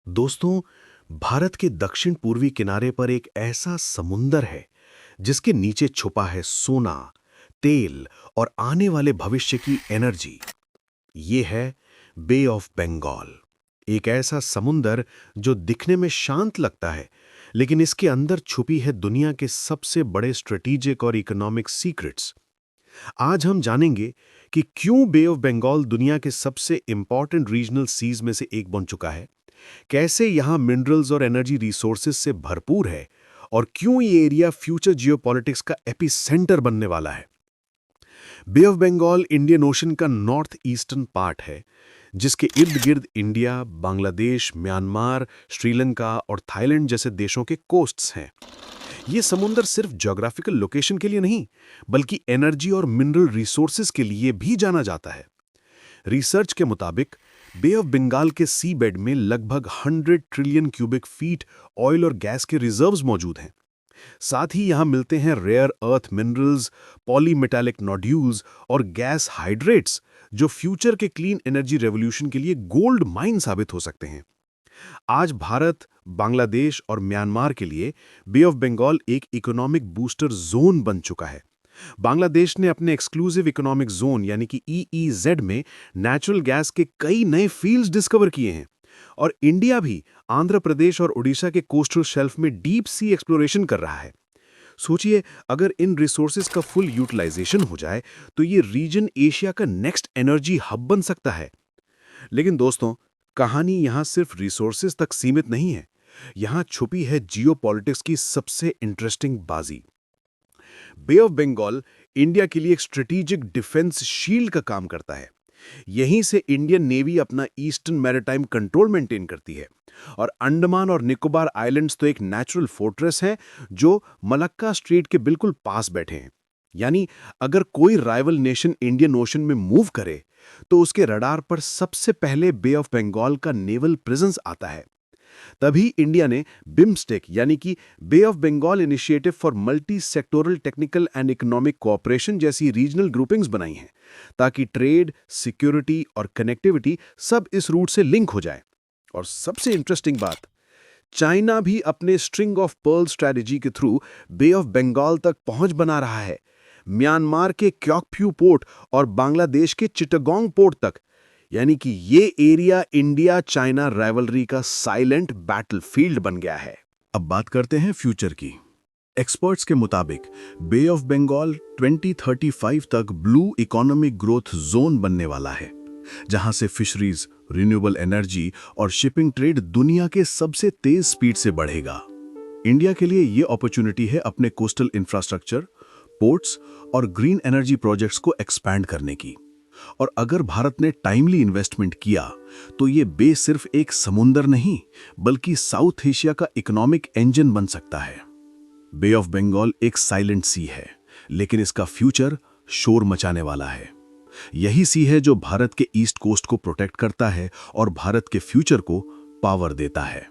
दोस्तों, भारत के दक्षिण पूर्वी किनारे पर एक ऐसा समुंदर है जिसके नीचे छुपा है सोना, तेल और आने वाले भविष्य की एनर्जी। ये है बे ऑफ बंगाल। एक ऐसा समुंदर जो दिखने में शांत लगता है, लेकिन इसके अंदर छुपी है दुनिया के सबसे बड़े स्ट्रेटेजिक और इकोनॉमिक सीक्रेट्स। आज हम जानेंगे कि क्यों बे ऑफ बंगाल दुनिया के सबसे इंपॉर्टेंट रीजनल सीज में से एक बन चुका है, कैसे यहाँ मिनरल्स और एनर्जी रिसोर्सेज से भरपूर है, और क्यों ये एरिया फ्यूचर जियोपॉलिटिक्स का एपिसेंटर बनने वाला है। बे ऑफ बंगाल इंडियन ओशन का नॉर्थ ईस्टर्न पार्ट है, जिसके इर्द गिर्द इंडिया, बांग्लादेश, म्यांमार, श्रीलंका और थाईलैंड जैसे देशों के कोस्ट्स हैं। ये समुंदर सिर्फ ज्योग्राफिकल लोकेशन के लिए नहीं, बल्कि एनर्जी और मिनरल रिसोर्सेज के लिए भी जाना जाता है। रिसर्च के मुताबिक बे ऑफ बंगाल के सी बेड में लगभग 100 ट्रिलियन क्यूबिक फीट ऑयल और गैस के रिजर्व्स मौजूद हैं। साथ ही यहां मिलते हैं rare earth minerals, polymetallic nodules और गैस हाइड्रेट्स, जो फ्यूचर के क्लीन एनर्जी रेवोल्यूशन के लिए गोल्ड माइन साबित हो सकते हैं। आज भारत, बांग्लादेश और म्यांमार के लिए बे ऑफ बंगाल एक इकोनॉमिक बूस्टर जोन बन चुका है। बांग्लादेश ने अपने एक्सक्लूसिव इकोनॉमिक जोन यानी कि ईईजेड में नेचुरल गैस के कई नए फील्ड्स डिस्कवर किए हैं, और इंडिया भी आंध्र प्रदेश और ओडिशा के कोस्टल शेल्फ में डीप सी एक्सप्लोरेशन कर रहा है। सोचिए, अगर इन रिसोर्सेज का फुल यूटिलाइजेशन हो जाए तो ये रीजन एशिया का नेक्स्ट एनर्जी हब बन सकता है। लेकिन दोस्तों, कहानी यहां सिर्फ रिसोर्सेज तक सीमित नहीं है। यहां छुपी है जियोपॉलिटिक्स की सबसे इंटरेस्टिंग बाजी। बे ऑफ बंगाल इंडिया के लिए एक स्ट्रेटेजिक डिफेंस शील्ड का काम करता है। यहीं से इंडियन नेवी अपना ईस्टर्न मैरिटाइम कंट्रोल मेंटेन करती है, और अंडमान और निकोबार आइलैंड्स तो एक नेचुरल फोर्ट्रेस है जो मलक्का स्ट्रेट के बिल्कुल पास बैठे हैं। यानी अगर कोई राइवल नेशन इंडियन ओशन में मूव करे तो उसके रडार पर सबसे पहले बे ऑफ बंगाल का नेवल प्रेजेंस आता है। तभी इंडिया ने बिम्स्टेक यानी कि bay of Bengal initiative for multi sectoral technical and economic cooperation जैसी रीजनल ग्रुपिंग्स बनाई हैं, ताकि ट्रेड, सिक्योरिटी और कनेक्टिविटी सब इस रूट से लिंक हो जाए। और सबसे इंटरेस्टिंग बात, चाइना भी अपने स्ट्रिंग ऑफ पर्ल स्ट्रेटजी के थ्रू बे ऑफ बंगाल तक पहुंच बना रहा है। म्यांमार के क्योकफ्यू पोर्ट और बांग्लादेश के चिटागोंग पोर्ट तक। यानी कि ये एरिया इंडिया चाइना राइवलरी का साइलेंट बैटलफील्ड बन गया है। अब बात करते हैं फ्यूचर की। एक्सपर्ट्स के मुताबिक बे ऑफ बंगाल 2035 तक ब्लू इकोनॉमिक ग्रोथ जोन बनने वाला है, जहां से फिशरीज, रिन्यूएबल एनर्जी और शिपिंग ट्रेड दुनिया के सबसे तेज स्पीड से बढ़ेगा। इंडिया के लिए ये अपॉर्चुनिटी है अपने कोस्टल इंफ्रास्ट्रक्चर, पोर्ट्स और ग्रीन एनर्जी प्रोजेक्ट्स को एक्सपैंड करने की। और अगर भारत ने टाइमली इन्वेस्टमेंट किया तो ये बे सिर्फ एक समुंदर नहीं, बल्कि साउथ एशिया का इकोनॉमिक इंजन बन सकता है। बे ऑफ बंगाल एक साइलेंट सी है, लेकिन इसका फ्यूचर शोर मचाने वाला है। यही सी है जो भारत के ईस्ट कोस्ट को प्रोटेक्ट करता है और भारत के फ्यूचर को पावर देता है।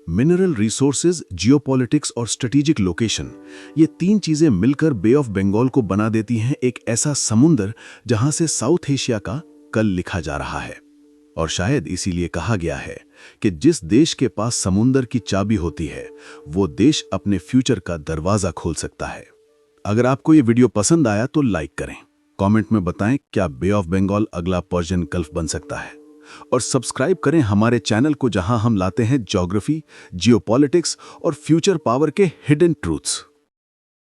मिनरल रिसोर्सेज, जियोपॉलिटिक्स और स्ट्रेटेजिक लोकेशन, ये तीन चीजें मिलकर बे ऑफ बंगाल को बना देती हैं एक ऐसा समुंदर जहां से साउथ एशिया का कल लिखा जा रहा है। और शायद इसीलिए कहा गया है कि जिस देश के पास समुंदर की चाबी होती है, वो देश अपने फ्यूचर का दरवाजा खोल सकता है। अगर आपको ये वीडियो पसंद आया तो लाइक करें, कमेंट में बताएं क्या बे ऑफ बंगाल अगला पर्शियन गल्फ बन सकता है, और सब्सक्राइब करें हमारे चैनल को, जहां हम लाते हैं ज्योग्राफी, जियोपॉलिटिक्स और फ्यूचर पावर के हिडन ट्रूथ्स।